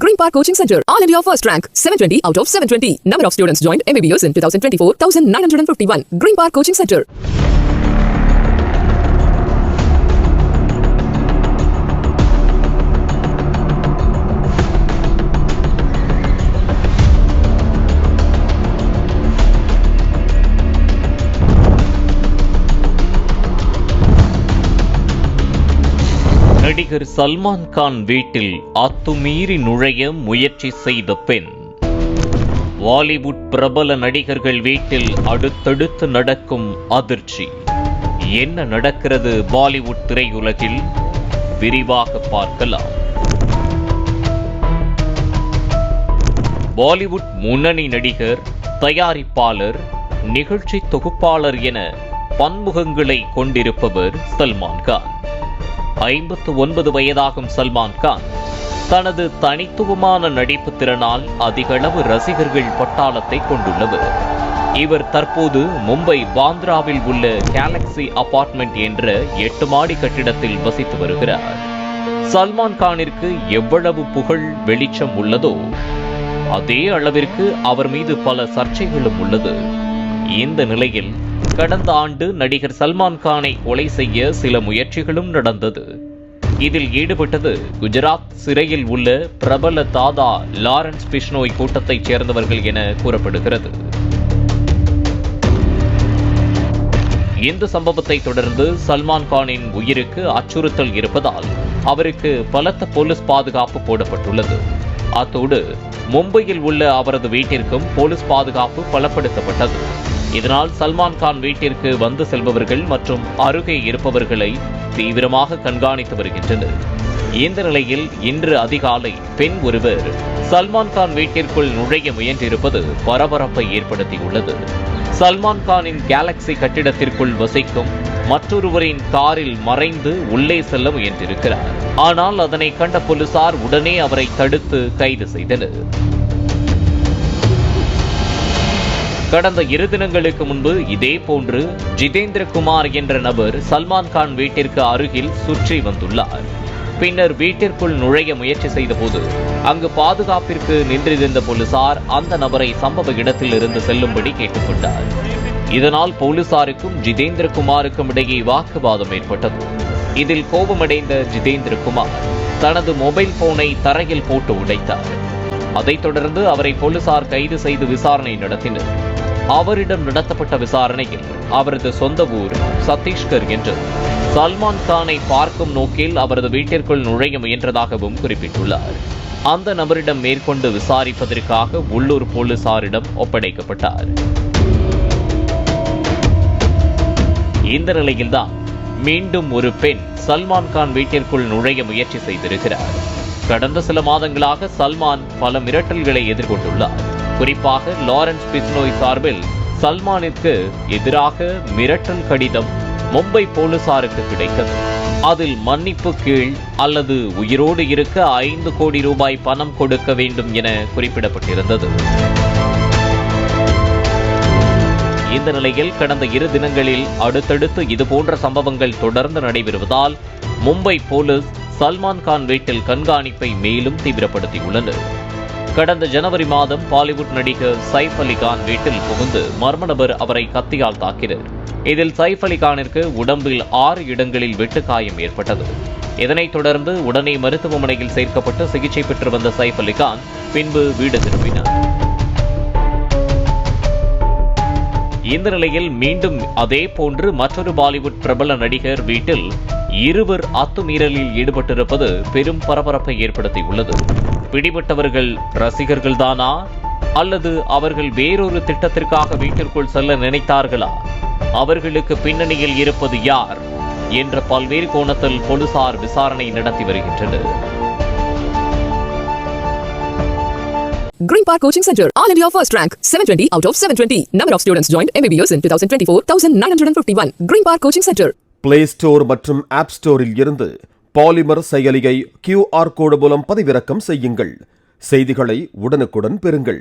Green Park Coaching Center, All India First Rank, 720 out of 720. Number of students joined MBBS in 2024, 1951. Green Park Coaching Center. நடிகர் சல்மான் கான் வீட்டில் அத்துமீறி நுழைய முயற்சி செய்த பெண். பாலிவுட் பிரபல நடிகர்கள் வீட்டில் அடுத்தடுத்து நடக்கும் அதிர்ச்சி. என்ன நடக்கிறது பாலிவுட் திரையுலகில்? விரிவாக பார்க்கலாம். பாலிவுட் முன்னணி நடிகர், தயாரிப்பாளர், நிகழ்ச்சி தொகுப்பாளர் என பன்முகங்களை கொண்டிருப்பவர் சல்மான் கான். 59 வயதாகும் சல்மான் கான் தனது தனித்துவமான நடிப்பு திறனால் அதிகளவு ரசிகர்கள் பட்டாளத்தை கொண்டுள்ளவர். இவர் தற்போது மும்பை பாந்த்ராவில் உள்ள கேலக்ஸி அபார்ட்மெண்ட் என்ற 8 மாடி கட்டிடத்தில் வசித்து வருகிறார். சல்மான் கானிற்கு எவ்வளவு புகழ் வெளிச்சம் உள்ளதோ அதே அளவிற்கு அவர் மீது பல சர்ச்சைகளும் உள்ளது. இந்த நிலையில் கடந்த ஆண்டு நடிகர் சல்மான் கானை கொலை செய்ய சில முயற்சிகளும் நடந்தது. இதில் ஈடுபட்டது குஜராத் சிறையில் உள்ள பிரபல தாதா லாரன்ஸ் பிஷ்னோய் கூட்டத்தைச் சேர்ந்தவர்கள் என கூறப்படுகிறது. இந்த சம்பவத்தை தொடர்ந்து சல்மான் கானின் உயிருக்கு அச்சுறுத்தல் இருப்பதால் அவருக்கு பலத்த போலீஸ் பாதுகாப்பு போடப்பட்டுள்ளது. அத்தோடு மும்பையில் உள்ள அவரது வீட்டிற்கும் போலீஸ் பாதுகாப்பு பலப்படுத்தப்பட்டது. இதனால் சல்மான் கான் வீட்டிற்கு வந்து செல்பவர்கள் மற்றும் அருகே இருப்பவர்களை தீவிரமாக கண்காணித்து வருகின்றனர். இந்த நிலையில் இன்று அதிகாலை பெண் ஒருவர் சல்மான் கான் வீட்டிற்குள் நுழைய முயன்றிருப்பது பரபரப்பை ஏற்படுத்தியுள்ளது. சல்மான் கானின் கேலக்ஸி கட்டிடத்திற்குள் வசிக்கும் மற்றொருவரின் காரில் மறைந்து உள்ளே செல்ல முயன்றிருக்கிறார். ஆனால் அதனை கண்ட போலீசார் உடனே அவரை தடுத்து கைது செய்தனர். கடந்த 2 தினங்களுக்கு முன்பு இதே போன்று ஜிதேந்திர குமார் என்ற நபர் சல்மான் கான் வீட்டிற்கு அருகில் சுற்றி வந்துள்ளார். பின்னர் வீட்டிற்குள் நுழைய முயற்சி செய்தபோது அங்கு பாதுகாப்பிற்கு நின்றிருந்த போலீசார் அந்த நபரை சம்பவ இடத்தில் இருந்து செல்லும்படி கேட்டுக்கொண்டார். இதனால் போலீசாருக்கும் ஜிதேந்திர குமாருக்கும் இடையே வாக்குவாதம் ஏற்பட்டது. இதில் கோபமடைந்த ஜிதேந்திர குமார் தனது மொபைல் போனை தரையில் போட்டு உடைத்தார். அதைத் தொடர்ந்து அவரை போலீசார் கைது செய்து விசாரணை நடத்தினர். அவரிடம் நடத்தப்பட்ட விசாரணையில் அவரது சொந்த ஊர் சத்தீஸ்கர் என்று சல்மான் கானை பார்க்கும் நோக்கில் அவரது வீட்டிற்குள் நுழைய முயன்றதாகவும் குறிப்பிட்டுள்ளார். அந்த நபரிடம் மேற்கொண்டு விசாரிப்பதற்காக உள்ளூர் போலீசாரிடம் ஒப்படைக்கப்பட்டார். இந்த நிலையில்தான் மீண்டும் ஒரு பெண் சல்மான் கான் வீட்டிற்குள் நுழைய முயற்சி செய்திருக்கிறார். கடந்த சில மாதங்களாக சல்மான் பல மிரட்டல்களை எதிர்கொண்டுள்ளார். குறிப்பாக லாரன்ஸ் பிஷ்னோய் சார்பில் சல்மானிற்கு எதிராக மிரட்டல் கடிதம் மும்பை போலீசாருக்கு கிடைத்தது. அதில் மன்னிப்பு கீழ் அல்லது உயிரோடு இருக்க 5 கோடி ரூபாய் பணம் கொடுக்க வேண்டும் என குறிப்பிடப்பட்டிருந்தது. இந்த நிலையில் கடந்த 2 தினங்களில் அடுத்தடுத்து இதுபோன்ற சம்பவங்கள் தொடர்ந்து நடைபெறுவதால் மும்பை போலீஸ் சல்மான் கான் வீட்டில் கண்காணிப்பை மேலும் தீவிரப்படுத்தியுள்ளனர். கடந்த ஜனவரி மாதம் பாலிவுட் நடிகர் சைஃப் அலி கான் வீட்டில் புகுந்து மர்ம நபர் அவரை கத்தியால் தாக்கினர். இதில் சைஃப் அலி கானிற்கு உடம்பில் 6 இடங்களில் வெட்டுக்காயம் ஏற்பட்டது. இதனைத் தொடர்ந்து உடனே மருத்துவமனையில் சேர்க்கப்பட்டு சிகிச்சை பெற்று வந்த சைஃப் அலி கான் பின்பு வீடு திரும்பினார். இந்த நிலையில் மீண்டும் அதே போன்று மற்றொரு பாலிவுட் பிரபல நடிகர் வீட்டில் 2 அத்துமீறலில் ஈடுபட்டிருப்பது பெரும் பரபரப்பை ஏற்படுத்தியுள்ளது. பிடிபட்டவர்கள் ரசிகர்கள் தானா அல்லது அவர்கள் வேறொரு திட்டத்திற்காக வீட்டிற்குள் செல்ல நினைத்தார்களா? அவர்களுக்கு பின்னணியில் இருப்பது யார் என்ற பல்வேறு கோணத்தில் போலீசார் விசாரணை நடத்தி வருகின்றனர். Green Park Coaching Center, All India First Rank, 720 out of 720. Number of students joined MBBS in 2024, 1951. Green Park Coaching Center. Play Store மற்றும் App Storeல் இருந்து பாலிமர் செயலியை QR கோடு மூலம் பதிவிறக்கம் செய்யுங்கள். செய்திகளை உடனுக்குடன் பெறுங்கள்.